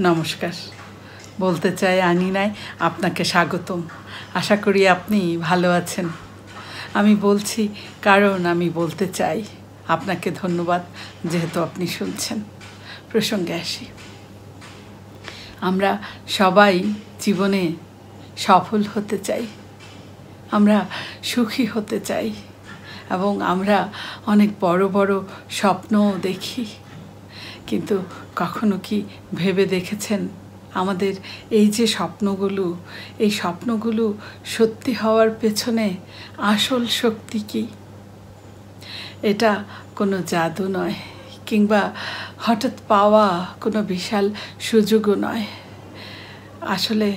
নমস্কার। বলতে চাই আঙিনায় আপনাকে স্বাগতম। আশা করি আপনি ভালো আছেন। আমি বলছি কারণ আমি বলতে চাই আপনাকে ধন্যবাদ, যেহেতু আপনি শুনছেন। প্রসঙ্গে আসি। আমরা সবাই জীবনে সফল হতে চাই, আমরা সুখী হতে চাই এবং আমরা অনেক বড় বড় স্বপ্নও দেখি। কিন্তু কখনো কি ভেবে দেখেছেন আমাদের এই যে স্বপ্নগুলো, এই স্বপ্নগুলো সত্যি হওয়ার পেছনে আসল শক্তি কি? এটা কোনো জাদু নয়, কিংবা হঠাৎ পাওয়া কোনো বিশাল সুযোগও নয়। আসলে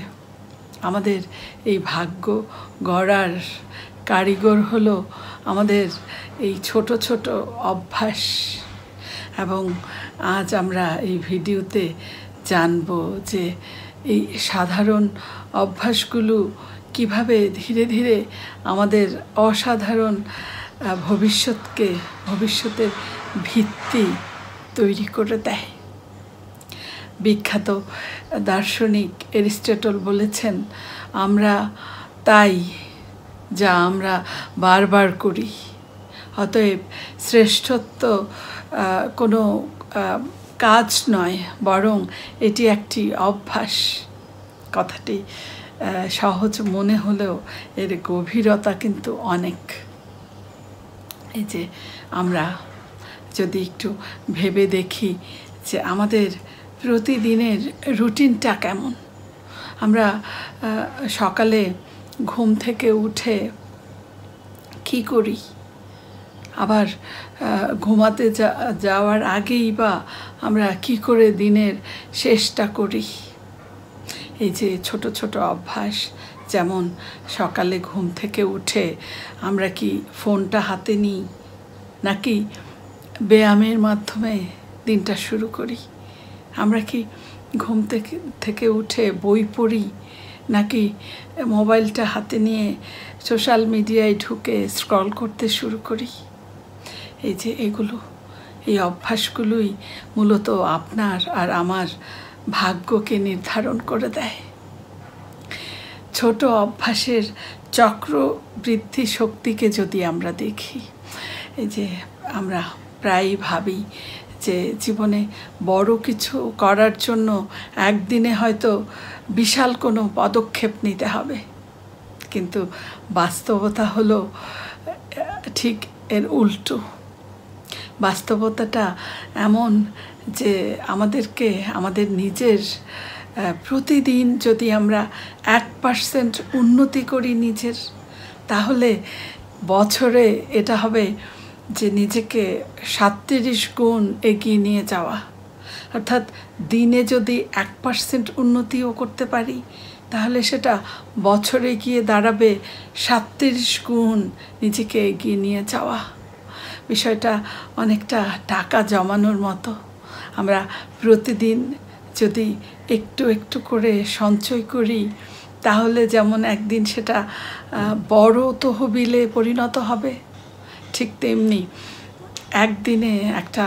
আমাদের এই ভাগ্য গড়ার কারিগর হলো আমাদের এই ছোট ছোট অভ্যাস। এবং আজ আমরা এই ভিডিওতে জানব যে এই সাধারণ অভ্যাসগুলো কিভাবে ধীরে ধীরে আমাদের অসাধারণ ভবিষ্যতের ভিত্তি তৈরি করে দেয়। বিখ্যাত দার্শনিক অ্যারিস্টটল বলেছেন, আমরা তাই যা আমরা বারবার করি। অতএব শ্রেষ্ঠত্ব কোনো কাজ নয়, বরং এটি একটি অভ্যাস। কথাটি সহজ মনে হলেও এর গভীরতা কিন্তু অনেক। এই যে আমরা যদি একটু ভেবে দেখি যে আমাদের প্রতিদিনের রুটিনটা কেমন। আমরা সকালে ঘুম থেকে উঠে কি করি, আবার ঘুমাতে যাওয়ার আগেই বা আমরা কি করে দিনের শেষটা করি। এই যে ছোট ছোট অভ্যাস, যেমন সকালে ঘুম থেকে উঠে আমরা কি ফোনটা হাতে নিই, নাকি ব্যায়ামের মাধ্যমে দিনটা শুরু করি? আমরা কি ঘুম থেকে উঠে বই পড়ি, নাকি মোবাইলটা হাতে নিয়ে সোশ্যাল মিডিয়ায় ঢুকে স্ক্রল করতে শুরু করি? এই যে এই অভ্যাসগুলোই মূলত আপনার আর আমার ভাগ্যকে নির্ধারণ করে দেয়। ছোট অভ্যাসের চক্রবৃদ্ধি শক্তিকে যদি আমরা দেখি, এই যে আমরা প্রায়ই ভাবি যে জীবনে বড় কিছু করার জন্য একদিনে হয়তো বিশাল কোনো পদক্ষেপ নিতে হবে, কিন্তু বাস্তবতা হলো ঠিক এর উল্টো। বাস্তবতাটা এমন যে আমাদের নিজের প্রতিদিন যদি আমরা 1% উন্নতি করি নিজের, তাহলে বছরে এটা হবে যে নিজেকে 37 গুণ এগিয়ে নিয়ে যাওয়া। অর্থাৎ দিনে যদি 1% উন্নতিও করতে পারি, তাহলে সেটা বছরে গিয়ে দাঁড়াবে 37 গুণ নিজেকে এগিয়ে নিয়ে যাওয়া। বিষয়টা অনেকটা টাকা জমানোর মতো। আমরা প্রতিদিন যদি একটু একটু করে সঞ্চয় করি, তাহলে যেমন একদিন সেটা বড় তহবিলে পরিণত হবে, ঠিক তেমনি একদিনে একটা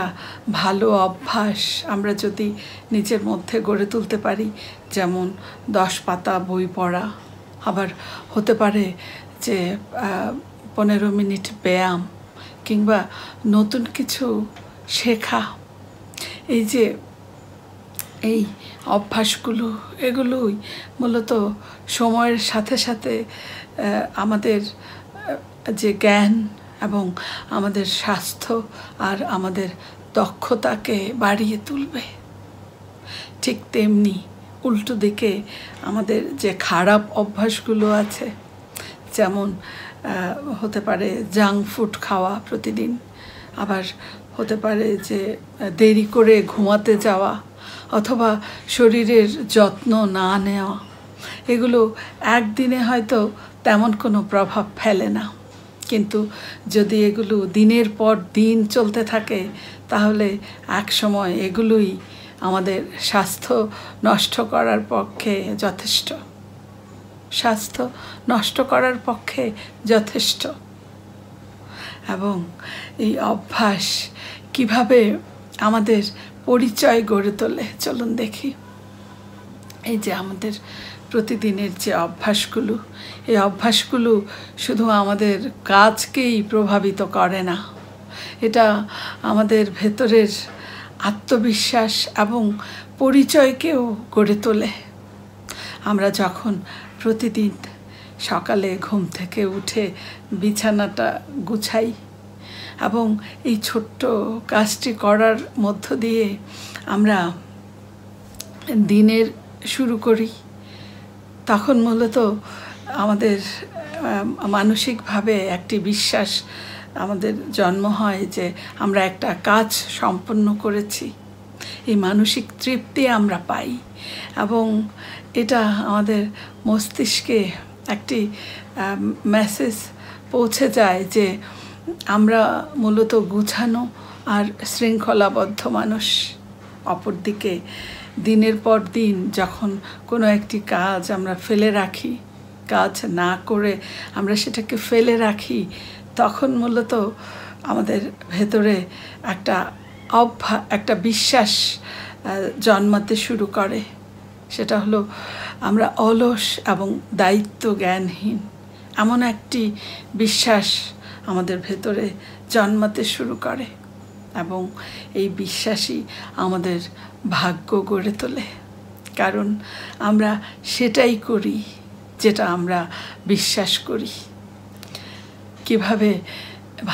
ভালো অভ্যাস আমরা যদি নিজের মধ্যে গড়ে তুলতে পারি, যেমন 10 পাতা বই পড়া, আবার হতে পারে যে 15 মিনিট ব্যায়াম, কিংবা নতুন কিছু শেখা। এই যে এই অভ্যাসগুলো, এগুলোই মূলত সময়ের সাথে সাথে আমাদের যে জ্ঞান এবং আমাদের স্বাস্থ্য আর আমাদের দক্ষতাকে বাড়িয়ে তুলবে। ঠিক তেমনি উল্টো দিকে আমাদের যে খারাপ অভ্যাসগুলো আছে, যেমন হতে পারে জাঙ্ক ফুড খাওয়া প্রতিদিন, আবার হতে পারে যে দেরি করে ঘুমাতে যাওয়া, অথবা শরীরের যত্ন না নেওয়া। এগুলো একদিনে হয়তো তেমন কোনো প্রভাব ফেলে না, কিন্তু যদি এগুলো দিনের পর দিন চলতে থাকে, তাহলে এক সময় এগুলোই আমাদের স্বাস্থ্য নষ্ট করার পক্ষে যথেষ্ট। এবং এই অভ্যাস কিভাবে আমাদের পরিচয় গড়ে তোলে, চলুন দেখি। এই যে আমাদের প্রতিদিনের যে অভ্যাসগুলো, এই অভ্যাসগুলো শুধু আমাদের কাজকেই প্রভাবিত করে না, এটা আমাদের ভেতরের আত্মবিশ্বাস এবং পরিচয়কেও গড়ে তোলে। আমরা যখন প্রতিদিন সকালে ঘুম থেকে উঠে বিছানাটা গুছাই এবং এই ছোট্ট কাজটি করার মধ্য দিয়ে আমরা দিনের শুরু করি, তখন মূলত আমাদের মানসিকভাবে একটি বিশ্বাস আমাদের জন্ম হয় যে আমরা একটা কাজ সম্পন্ন করেছি। এই মানসিক তৃপ্তি আমরা পাই এবং এটা আমাদের মস্তিষ্কে একটি মেসেজ পৌঁছে যায় যে আমরা মূলত গুছানো আর শৃঙ্খলাবদ্ধ মানুষ। অপরদিকে দিনের পর দিন যখন কোনো একটি কাজ আমরা ফেলে রাখি, কাজ না করে আমরা সেটাকে ফেলে রাখি, তখন মূলত আমাদের ভেতরে একটা বিশ্বাস জন্মাতে শুরু করে। সেটা হলো আমরা অলস এবং দায়িত্ব জ্ঞানহীন, এমন একটি বিশ্বাস আমাদের ভেতরে জন্মাতে শুরু করে এবং এই বিশ্বাসই আমাদের ভাগ্য গড়ে তোলে। কারণ আমরা সেটাই করি যেটা আমরা বিশ্বাস করি। কিভাবে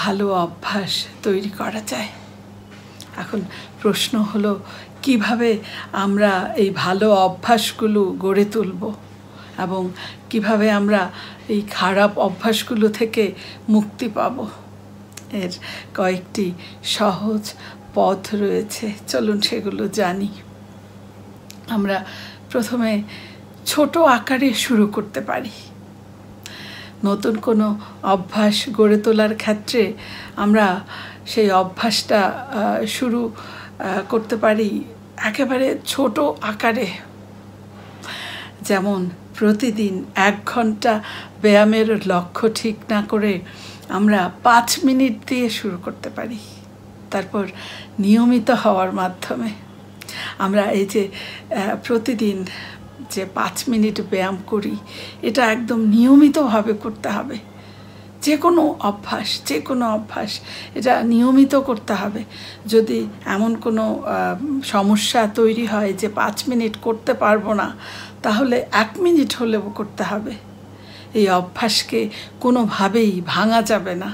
ভালো অভ্যাস তৈরি করা যায়? এখন প্রশ্ন হলো কিভাবে আমরা এই ভালো অভ্যাসগুলো গড়ে তুলব এবং কিভাবে আমরা এই খারাপ অভ্যাসগুলো থেকে মুক্তি পাব। এর কয়েকটি সহজ পথ রয়েছে, চলুন সেগুলো জানি। আমরা প্রথমে ছোট আকারে শুরু করতে পারি। নতুন কোনো অভ্যাস গড়ে তোলার ক্ষেত্রে আমরা সেই অভ্যাসটা শুরু করতে পারি একেবারে ছোট আকারে। যেমন প্রতিদিন 1 ঘন্টা ব্যায়ামের লক্ষ্য ঠিক না করে আমরা 5 মিনিট দিয়ে শুরু করতে পারি। তারপর নিয়মিত হওয়ার মাধ্যমে আমরা এই যে প্রতিদিন যে 5 মিনিট ব্যায়াম করি, এটা একদম নিয়মিতভাবে করতে হবে। যে কোনো অভ্যাস এটা নিয়মিত করতে হবে। যদি এমন কোনো সমস্যা তৈরি হয় যে 5 মিনিট করতে পারবো না, তাহলে 1 মিনিট হলেও করতে হবে। এই অভ্যাসকে কোনোভাবেই ভাঙা যাবে না,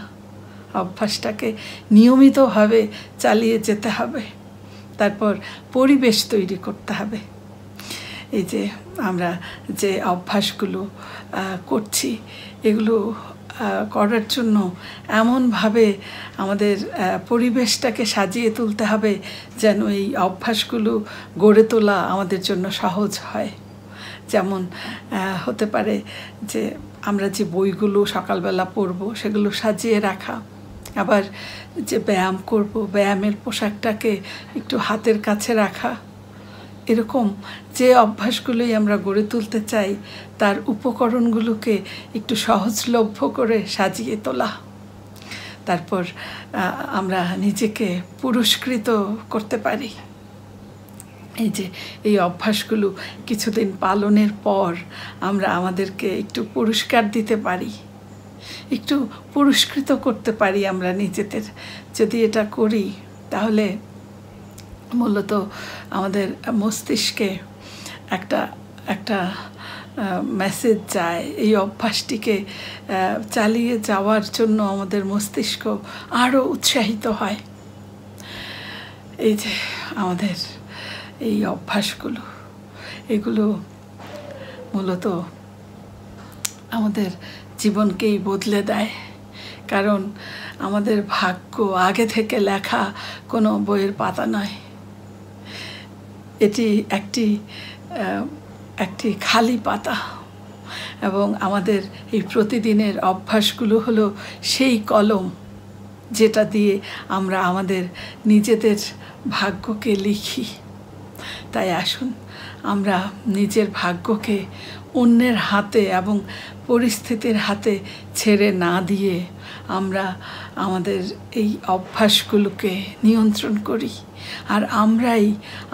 অভ্যাসটাকে নিয়মিতভাবে চালিয়ে যেতে হবে। তারপর পরিবেশ তৈরি করতে হবে। এই যে আমরা যে অভ্যাসগুলো করছি, এগুলো করার জন্য এমনভাবে আমাদের পরিবেশটাকে সাজিয়ে তুলতে হবে যেন এই অভ্যাসগুলো গড়ে তোলা আমাদের জন্য সহজ হয়। যেমন হতে পারে যে আমরা যে বইগুলো সকালবেলা পড়ব সেগুলো সাজিয়ে রাখা, আবার যে ব্যায়াম করব ব্যায়ামের পোশাকটাকে একটু হাতের কাছে রাখা। এরকম যে অভ্যাসগুলোই আমরা গড়ে তুলতে চাই তার উপকরণগুলোকে একটু সহজলভ্য করে সাজিয়ে তোলা। তারপর আমরা নিজেকে পুরস্কৃত করতে পারি। এই যে এই অভ্যাসগুলো কিছুদিন পালনের পর আমরা আমাদেরকে একটু পুরস্কার দিতে পারি, একটু পুরস্কৃত করতে পারি আমরা নিজেদের। যদি এটা করি তাহলে মূলত আমাদের মস্তিষ্কে একটা মেসেজ যায়। এই অভ্যাসটিকে চালিয়ে যাওয়ার জন্য আমাদের মস্তিষ্ক আরও উৎসাহিত হয়। এই যে আমাদের এই অভ্যাসগুলো, এগুলো মূলত আমাদের জীবনকেই বদলে দেয়। কারণ আমাদের ভাগ্য আগে থেকে লেখা কোনো বইয়ের পাতা নয়। এটি একটি খালি পাতা এবং আমাদের এই প্রতিদিনের অভ্যাসগুলো হলো সেই কলম যেটা দিয়ে আমরা আমাদের নিজেদের ভাগ্যকে লিখি। তাই আসুন আমরা নিজের ভাগ্যকে অন্যের হাতে এবং পরিস্থিতির হাতে ছেড়ে না দিয়ে আমরা আমাদের এই অভ্যাসগুলোকে নিয়ন্ত্রণ করি, আর আমরাই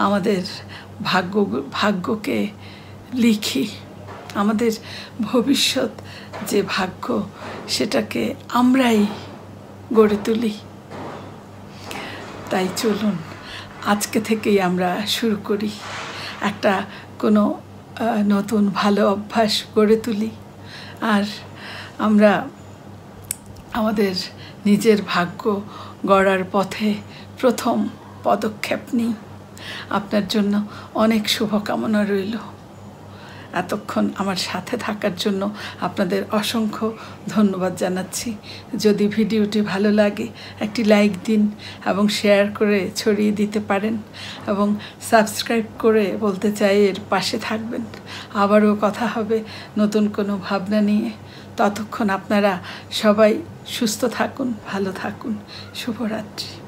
আমাদের ভাগ্যকে লিখি, আমাদের ভবিষ্যৎ যে ভাগ্য সেটাকে আমরাই গড়ে তুলি। তাই চলুন আজকে থেকেই আমরা শুরু করি, একটা কোনো নতুন ভালো অভ্যাস গড়ে তুলি, আর আমরা আমাদের নিজের ভাগ্য গড়ার পথে প্রথম পদক্ষেপ নিই। আপনার জন্য অনেক শুভকামনা রইল। এতক্ষণ আমার সাথে থাকার জন্য আপনাদের অসংখ্য ধন্যবাদ জানাচ্ছি। যদি ভিডিওটি ভালো লাগে একটি লাইক দিন এবং শেয়ার করে ছড়িয়ে দিতে পারেন, এবং সাবস্ক্রাইব করে বলতে চাই এর পাশে থাকবেন। আবারও কথা হবে নতুন কোনো ভাবনা নিয়ে। ততক্ষণ আপনারা সবাই সুস্থ থাকুন, ভালো থাকুন। শুভরাত্রি।